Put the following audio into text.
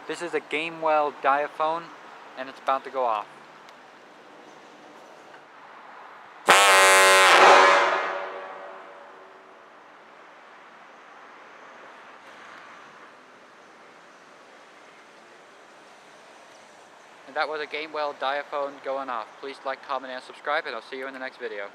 This is a Gamewell Diaphone, and it's about to go off. And that was a Gamewell Diaphone going off. Please like, comment, and subscribe, and I'll see you in the next video.